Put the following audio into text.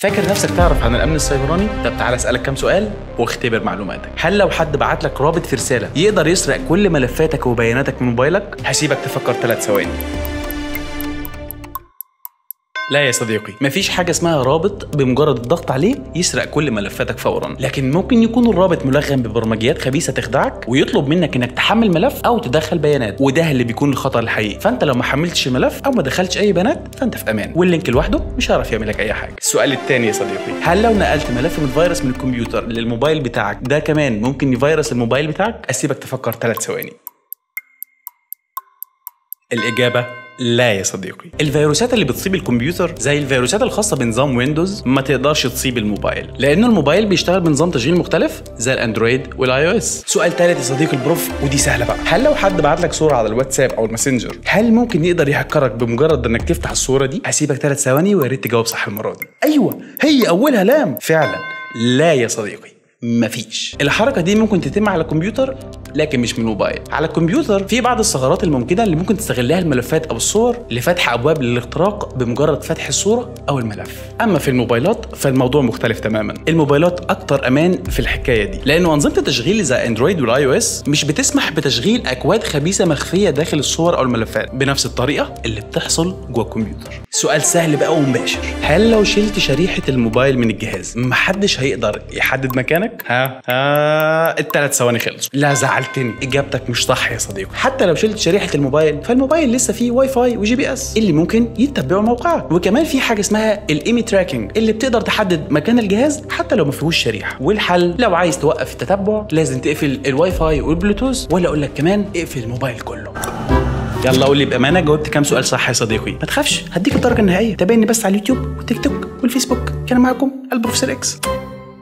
فاكر نفسك تعرف عن الامن السيبراني؟ طب تعالى اسالك كام سؤال واختبر معلوماتك. هل لو حد بعت لك رابط في رساله يقدر يسرق كل ملفاتك وبياناتك من موبايلك؟ هسيبك تفكر 3 ثواني. لا يا صديقي، مفيش حاجة اسمها رابط بمجرد الضغط عليه يسرق كل ملفاتك فورا، لكن ممكن يكون الرابط ملغم ببرمجيات خبيثة تخدعك ويطلب منك انك تحمل ملف او تدخل بيانات، وده اللي بيكون الخطر الحقيقي. فانت لو ما حملتش الملف او ما دخلتش اي بيانات فانت في امان، واللينك لوحده مش هيعرف يعمل لك اي حاجة. السؤال الثاني يا صديقي، هل لو نقلت ملف من فيروس من الكمبيوتر للموبايل بتاعك ده كمان ممكن يفيروس الموبايل بتاعك؟ اسيبك تفكر 3 ثواني. الإجابة لا يا صديقي. الفيروسات اللي بتصيب الكمبيوتر زي الفيروسات الخاصة بنظام ويندوز ما تقدرش تصيب الموبايل، لأنه الموبايل بيشتغل بنظام تشغيل مختلف زي الأندرويد والآي أو إس. سؤال ثالث يا صديقي البروف، ودي سهلة بقى، هل لو حد بعت لك صورة على الواتساب أو الماسنجر هل ممكن يقدر يهكرك بمجرد إنك تفتح الصورة دي؟ هسيبك 3 ثواني ويا ريت تجاوب صح المرة دي. أيوه، هي أولها لام. فعلا لا يا صديقي، مفيش. الحركة دي ممكن تتم على الكمبيوتر لكن مش من الموبايل. على الكمبيوتر في بعض الثغرات الممكنة اللي ممكن تستغلها الملفات أو الصور لفتح أبواب للاختراق بمجرد فتح الصورة أو الملف. أما في الموبايلات فالموضوع مختلف تماما. الموبايلات أكتر أمان في الحكاية دي، لأنه أنظمة التشغيل زي أندرويد والآي أو إس مش بتسمح بتشغيل أكواد خبيثة مخفية داخل الصور أو الملفات بنفس الطريقة اللي بتحصل جوه الكمبيوتر. سؤال سهل بقى ومباشر، هل لو شلت شريحة الموبايل من الجهاز محدش هيقدر يحدد مكانك؟ ال3 ثواني خلصوا. لا زعلتني، اجابتك مش صح يا صديقي. حتى لو شلت شريحة الموبايل فالموبايل لسه فيه واي فاي وجي بي اس اللي ممكن يتبعوا موقعك، وكمان في حاجة اسمها الايمي تراكنج اللي بتقدر تحدد مكان الجهاز حتى لو ما فيهوش شريحة. والحل لو عايز توقف التتبع لازم تقفل الواي فاي والبلوتوث، ولا اقول لك كمان اقفل الموبايل كله. يلا قول لي بامانه، جاوبت كام سؤال صح يا صديقي؟ ما تخافش، هديك الدرجه النهائيه. تابعني بس على اليوتيوب والتيك توك والفيسبوك. كان معكم البروفيسور اكس.